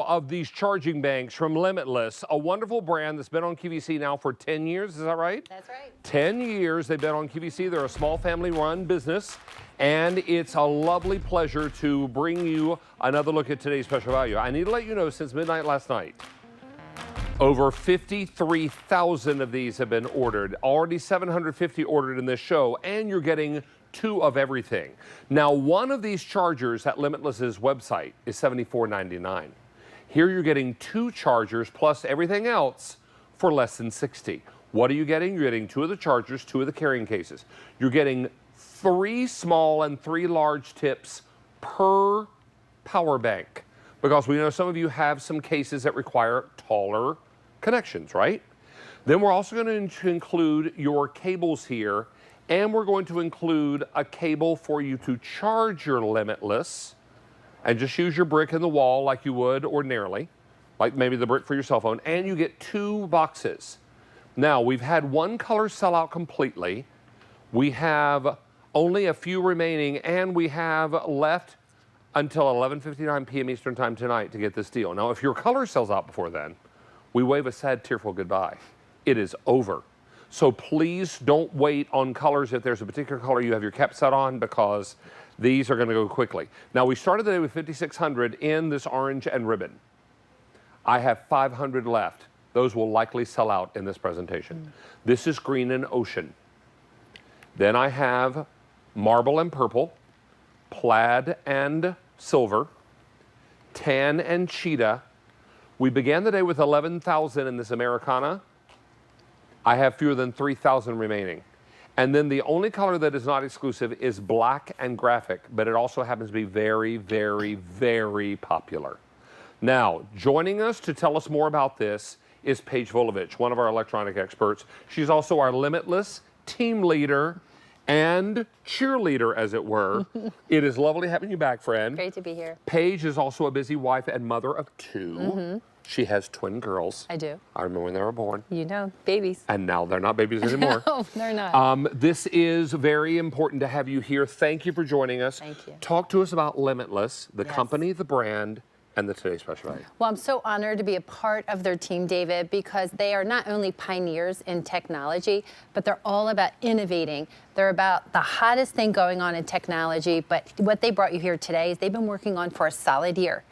of these charging banks from Limitless, a wonderful brand that's been on QVC now for 10 years. Is that right? That's right. 10 years they've been on QVC. They're a small family-run business, and it's a lovely pleasure to bring you another look at today's special value. I need to let you know, since midnight last night, over 53,000 of these have been ordered. Already 750 ordered in this show, and you're getting 2 of everything. Now, one of these chargers at Limitless's website is $74.99. Here you're getting 2 chargers plus everything else for less than $60. What are you getting? You're getting 2 of the chargers, 2 of the carrying cases. You're getting 3 small and 3 large tips per power bank, because we know some of you have some cases that require taller connections, right? Then we're also going to include your cables here, and we're going to include a cable for you to charge your Limitless, and just use your brick in the wall like you would ordinarily, like maybe the brick for your cell phone, and you get 2 boxes. Now, we've had 1 color sell out completely. We have only a few remaining, and we have left until 11:59 p.m. Eastern Time tonight to get this deal. Now, if your color sells out before then, we wave a sad, tearful goodbye. It is over. So please don't wait on colors if there's a particular color you have your cap set on, because these are going to go quickly. Now, we started the day with 5,600 in this orange and ribbon. I have 500 left. Those will likely sell out in this presentation. This is green and ocean. Then I have marble and purple, plaid and silver, tan and cheetah. We began the day with 11,000 in this Americana. I have fewer than 3,000 remaining. And then the only color that is not exclusive is black and graphic, but it also happens to be very, very, very popular. Now, joining us to tell us more about this is Paige Volovich, one of our electronic experts. She's also our Limitless team leader and cheerleader, as it were. It is lovely having you back, friend. Great to be here. Paige is also a busy wife and mother of 2. She has twin girls. I do. I remember when they were born. You know, babies. And now they're not babies anymore. No, they're not. This is very important to have you here. Thank you for joining us. Thank you. Talk to us about Limitless, the company, the brand, and the Today's Special Value. Well, I'm so honored to be a part of their team, David, because they are not only pioneers in technology, but they're all about innovating. They're about the hottest thing going on in technology, but what they brought you here today is they've been working on for a solid year.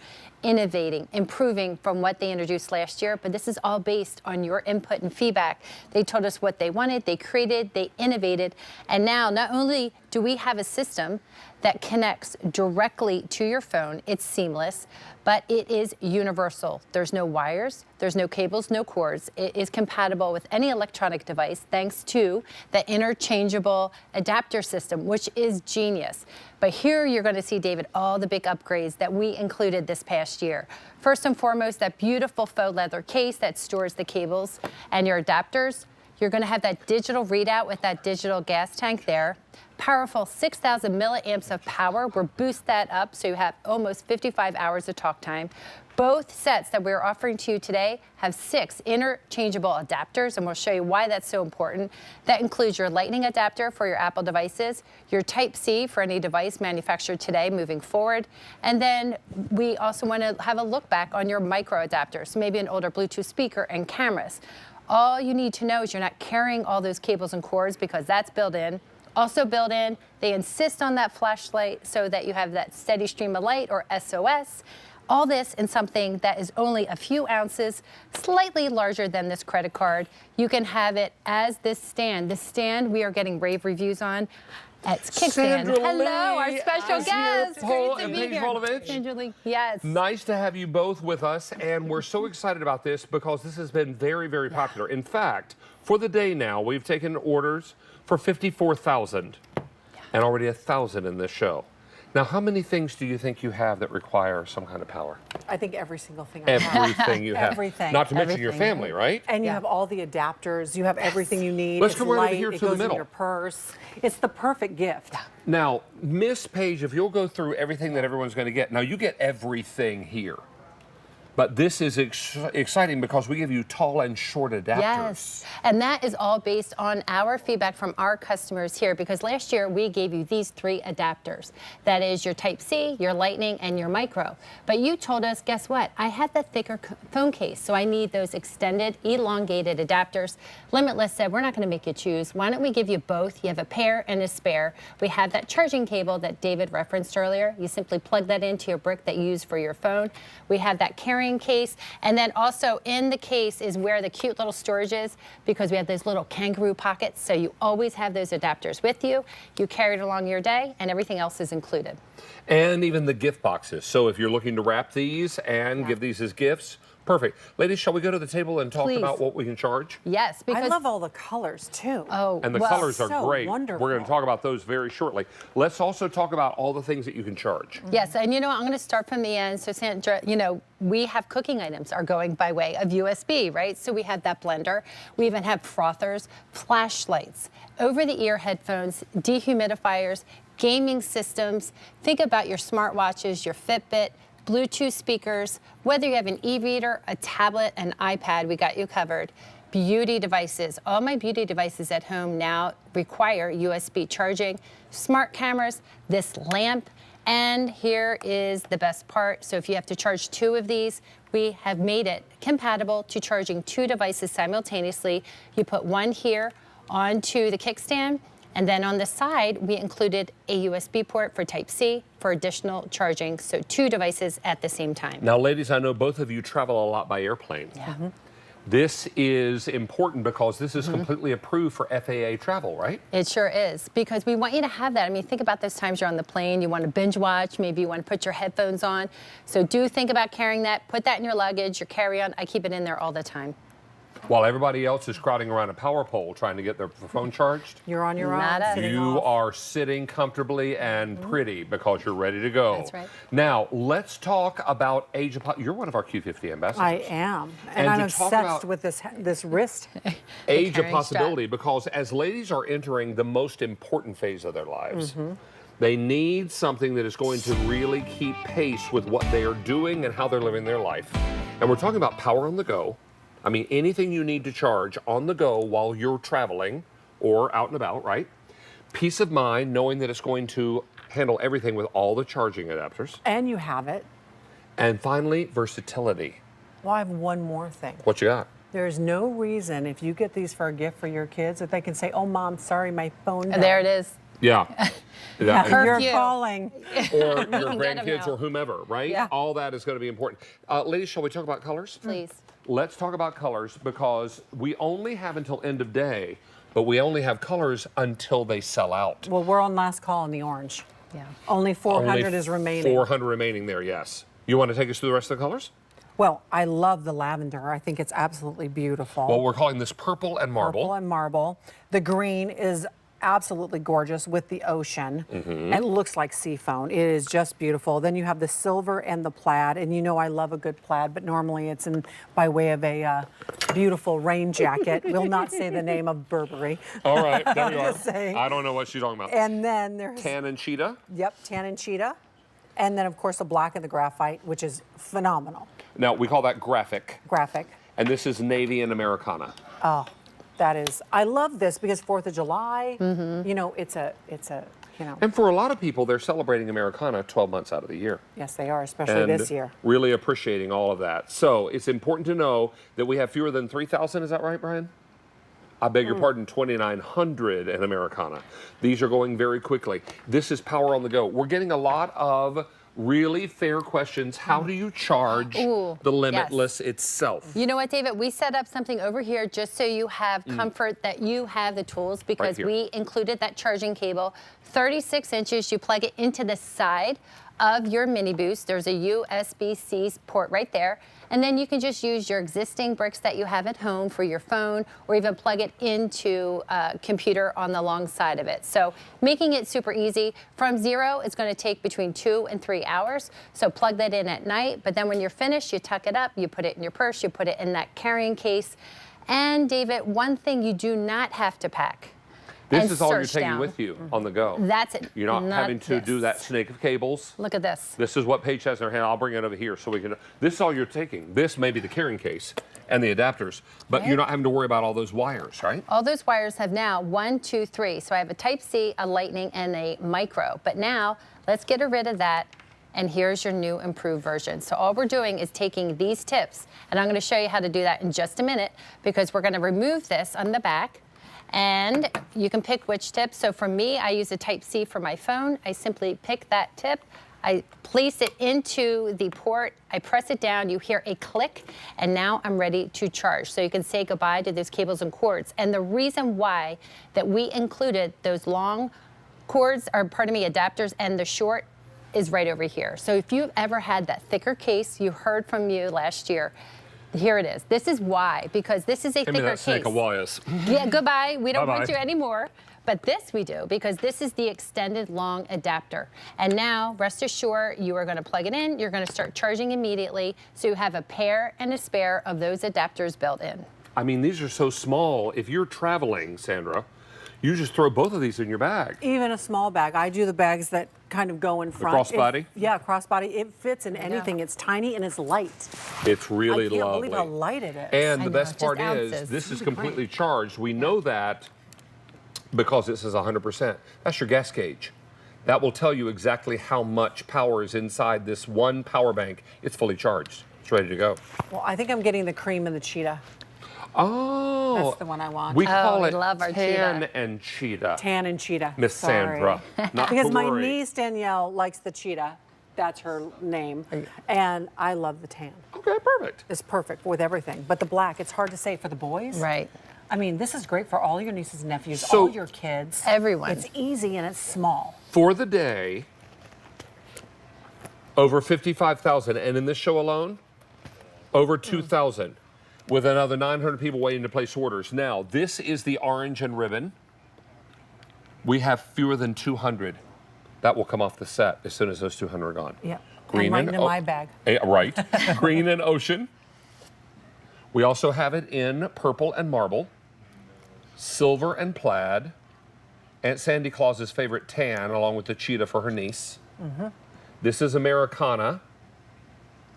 Innovating, improving from what they introduced last year, but this is all based on your input and feedback. They told us what they wanted, they created, they innovated, and now not only do we have a system that connects directly to your phone, it's seamless, but it is universal. There's no wires, there's no cables, no cords. It is compatible with any electronic device thanks to the interchangeable adapter system, which is genius. But here you're going to see, David, all the big upgrades that we included this past year. First and foremost, that beautiful faux leather case that stores the cables and your adapters. You're going to have that digital readout with that digital gas tank there. Powerful 6,000 milliamps of power. We'll boost that up so you have almost 55 hours of talk time. Both sets that we're offering to you today have 6 interchangeable adapters, and we'll show you why that's so important. That includes your Lightning adapter for your Apple devices, your Type-C for any device manufactured today moving forward, and then we also want to have a look back on your micro adapters, so maybe an older Bluetooth speaker and cameras. All you need to know is you're not carrying all those cables and cords, because that's built in. Also built in, they insist on that flashlight so that you have that steady stream of light, or SOS. All this in something that is only a few ounces, slightly larger than this credit card. You can have it as this stand. This stand we are getting rave reviews on. It's Kickstand. Hello, our special guest. Paul Great to and be Paige here. Volovich. Sandra Lee. Yes. Nice to have you both with us, and we're so excited about this because this has been very, very popular. In fact, for the day now, we've taken orders for 54,000 and already 1,000 in this show. Now, how many things do you think you have that require some kind of power? I think every single thing I have. Everything you have. Everything. Not to mention your family, right? And you have all the adapters. You have everything you need. Let's it's come right light, over here it to the goes middle. in your purse. It's the perfect gift. Now, Miss Paige, if you'll go through everything that everyone's going to get. Now, you get everything here. But this is exciting because we give you tall and short adapters. Yes, and that is all based on our feedback from our customers here, because last year we gave you these 3 adapters. That is your Type-C, your Lightning, and your Micro. But you told us, guess what? I had the thicker phone case, so I need those extended, elongated adapters. Limitless said, we're not going to make you choose. Why don't we give you both? You have a pair and a spare. We have that charging cable that David referenced earlier. You simply plug that into your brick that you use for your phone. We have that carrying case, and then also in the case is where the cute little storage is, because we have those little kangaroo pockets, so you always have those adapters with you. You carry it along your day, and everything else is included. And even the gift boxes. So if you're looking to wrap these and give these as gifts, perfect. Ladies, shall we go to the table and talk Please. about what we can charge? Yes, because I love all the colors too. And the colors are so great. wonderful. We're going to talk about those very shortly. Let's also talk about all the things that you can charge. Yes, and you know, I'm going to start from the end. So Sandra, you know, we have cooking items are going by way of USB, right? So we have that blender. We even have frothers, flashlights, over-the-ear headphones, dehumidifiers, gaming systems. Think about your smartwatches, your Fitbit, Bluetooth speakers, whether you have an e-reader, a tablet, an iPad, we got you covered. Beauty devices. All my beauty devices at home now require USB charging. Smart cameras, this lamp, and here is the best part. So if you have to charge 2 of these, we have made it compatible to charging 2 devices simultaneously. You put one here onto the kickstand, and then on the side, we included a USB port for Type-C for additional charging, so 2 devices at the same time. Now, ladies, I know both of you travel a lot by airplane. Yeah. This is important because this is completely approved for FAA travel, right? It sure is, because we want you to have that. I mean, think about those times you're on the plane, you want to binge watch, maybe you want to put your headphones on. So do think about carrying that. Put that in your luggage, your carry-on. I keep it in there all the time. While everybody else is crowding around a power pole trying to get their phone charged, You're on your own. Not us. sitting you off. are sitting comfortably and pretty because you're ready to go. That's right. Now, let's talk about age of... You're one of our Q50 ambassadors. I am, And and I'm to talk obsessed about- with this wrist. Age of carrying possibility, because as ladies are entering the most important phase of their lives, they need something that is going to really keep pace with what they are doing and how they're living their life. And we're talking about power on the go. I mean, anything you need to charge on the go while you're traveling or out and about, right? Peace of mind, knowing that it's going to handle everything with all the charging adapters. And you have it. And finally, versatility. Well, I have one more thing. What you got? There's no reason if you get these for a gift for your kids that they can say, "Oh, Mom, sorry, my phone." died." There it is. Yeah. You're Curfew. calling. Or your get 'em grandkids out. or whomever, right? Yeah. All that is going to be important. Ladies, shall we talk about colors? Please. Let's talk about colors, because we only have until end of day, but we only have colors until they sell out. Well, we're on last call in the orange. Yeah. Only 400 Only is remaining. 400 remaining there, yes. You want to take us through the rest of the colors? Well, I love the lavender. I think it's absolutely beautiful. Well, we're calling this purple and marble. Purple and marble. The green is absolutely gorgeous with the ocean. It looks like sea foam. It is just beautiful. Then you have the silver and the plaid, and you know I love a good plaid, but normally it's in by way of a beautiful rain jacket. We'll not say the name of Burberry. All right, there you are. Just saying. I don't know what she's talking about. And then there's Tan and cheetah. yep, tan and cheetah, and then of course the black and the graphite, which is phenomenal. Now, we call that graphic, Graphic. and this is navy and Americana. Oh, that is. I love this because 4th of July. You know, it's a. You know. And for a lot of people, they're celebrating Americana 12 months out of the year. Yes, they are, especially And this year. really appreciating all of that. So it's important to know that we have fewer than 3,000. Is that right, Brian? I beg your pardon, 2,900 in Americana. These are going very quickly. This is power on the go. We're getting a lot of really fair questions. How do you charge Ooh, the Limitless itself? You know what, David? We set up something over here just so you have comfort that you have the tools, because here. we included that charging cable, 36 inches. You plug it into the side of your mini boost. There's a USB-C port right there. And then you can just use your existing bricks that you have at home for your phone, or even plug it into a computer on the long side of it. So making it super easy. From 0, it's going to take between 2 and 3 hours. So plug that in at night, but then when you're finished, you tuck it up, you put it in your purse, you put it in that carrying case. And David, one thing you do not have to pack This and is all you're search taking down. with you on the go. That's it. You're not having to do that snake of cables. Look at this. This is what Paige has in her hand. I'll bring it over here so we can. This is all you're taking. This may be the carrying case and the adapters, but you're not having to worry about all those wires, right? All those wires have now 1, 2, 3. So I have a Type-C, a Lightning, and a Micro. But now let's get rid of that. And here's your new improved version. So all we're doing is taking these tips, and I'm gonna show you how to do that in just a minute, because we're gonna remove this on the back, and you can pick which tip. So for me, I use a Type-C for my phone. I simply pick that tip, I place it into the port, I press it down, you hear a click, and now I'm ready to charge. So you can say goodbye to those cables and cords. And the reason why that we included those long cords, or pardon me, adapters, and the short is right over here. So if you've ever had that thicker case, you heard from you last year, here it is. This is why, because this is a thicker case. Give me that snake of wires. Yeah, goodbye. We don't want Bye-bye. you anymore. But this we do, because this is the extended long adapter. And now, rest assured, you are gonna plug it in, you're gonna start charging immediately, so you have a pair and a spare of those adapters built in. I mean, these are so small. If you're traveling, Sandra, you just throw both of these in your bag. Even a small bag. I do the bags that kind of go in front. crossbody? Yeah, crossbody. It fits in anything. It's tiny and it's light. It's really I can't lovely. believe how light it is. And I the know, best just part is, ounces. this is completely charged. We know that because it says 100%. That's your gas gauge. That will tell you exactly how much power is inside this one power bank. It's fully charged. It's ready to go. Well, I think I'm getting the cream and the cheetah. Oh. That's the one I want. We call we it love our tan cheetah. and cheetah. Tan and cheetah. Miss Sorry. Sandra. Not Because to my worry. niece Danielle likes the cheetah. That's her name. And I love the tan. Okay, perfect. It's perfect with everything. But the black, it's hard to say for the boys. Right. I mean, this is great for all your nieces and nephews, So- all your kids. Everyone. It's easy and it's small. For the day, over 55,000, and in this show alone, over 2,000, with another 900 people waiting to place orders. Now, this is the orange and ribbon. We have fewer than 200. That will come off the set as soon as those 200 are gone. Yeah. Green and right into my bag. Right. Green and ocean. We also have it in purple and marble, silver and plaid, Aunt Sandy Claus's favorite tan, along with the cheetah for her niece. This is Americana.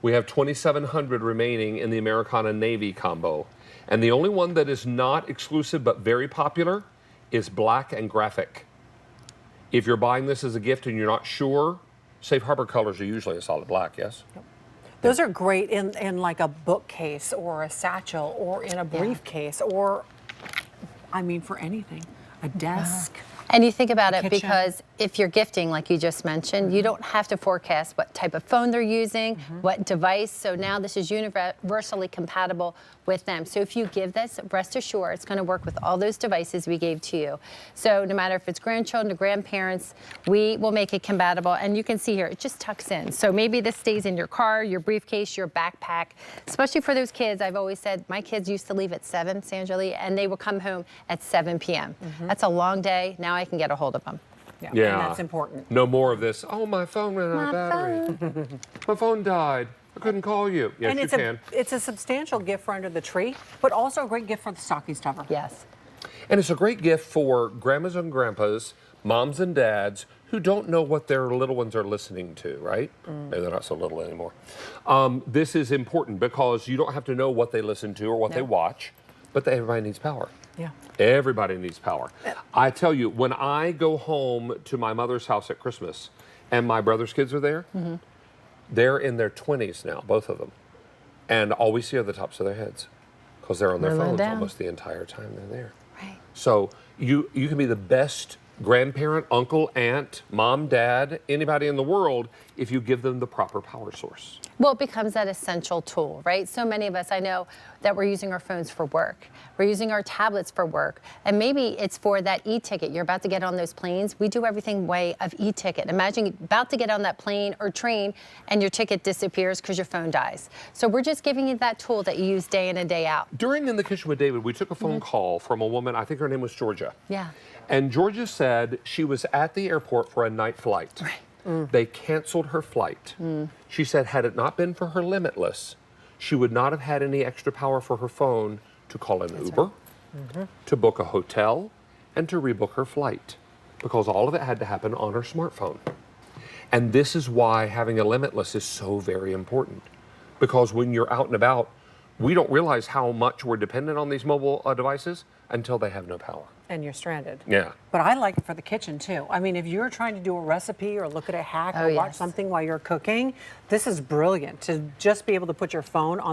We have 2,700 remaining in the Americana Navy combo. And the only one that is not exclusive but very popular is black and graphic. If you're buying this as a gift and you're not sure, Safe Harbor colors are usually a solid black, yes? Those are great in like a bookcase or a satchel or in a briefcase or, I mean, for anything. A desk. And you think about it kitchen. because if you're gifting, like you just mentioned, you don't have to forecast what type of phone they're using, what device. So now this is universally compatible with them. So if you give this, rest assured, it's going to work with all those devices we gave to you. So no matter if it's grandchildren or grandparents, we will make it compatible. And you can see here, it just tucks in. So maybe this stays in your car, your briefcase, your backpack, especially for those kids. I've always said my kids used to leave at 7, Sandra Lee, and they would come home at 7 p.m. That's a long day. Now I can get a hold of them. Yeah. And that's important. No more of this, oh, my phone ran out of battery. My phone died. I couldn't call you. Yes, And you it's can. it's a substantial gift for under the tree, but also a great gift for the stocking stuffer. Yes. And it's a great gift for grandmas and grandpas, moms and dads who don't know what their little ones are listening to, right? Maybe they're not so little anymore. This is important because you don't have to know what they listen to or what they watch, but everybody needs power. Yeah. Everybody needs power. I tell you, when I go home to my mother's house at Christmas and my brother's kids are there, they're in their 20s now, both of them. And all we see are the tops of their heads because they're on their Rolling phones down. almost the entire time they're there. Right. So you can be the best grandparent, uncle, aunt, mom, dad, anybody in the world if you give them the proper power source. Well, it becomes that essential tool, right? So many of us, I know that we're using our phones for work. We're using our tablets for work. And maybe it's for that e-ticket. You're about to get on those planes. We do everything way of e-ticket. Imagine about to get on that plane or train and your ticket disappears because your phone dies. So we're just giving you that tool that you use day in and day out. During In the Kitchen with David, we took a phone call from a woman, I think her name was Georgia. Yeah. And Georgia said she was at the airport for a night flight. They canceled her flight. She said had it not been for her Limitless, she would not have had any extra power for her phone to call an Uber, to book a hotel, and to rebook her flight because all of it had to happen on her smartphone. And this is why having a Limitless is so very important, because when you're out and about, we don't realize how much we're dependent on these mobile devices until they have no power. And you're stranded. Yeah. But I like it for the kitchen too. I mean, if you're trying to do a recipe or look at a hack Oh, or watch yes. something while you're cooking, this is brilliant to just be able to put your phone on the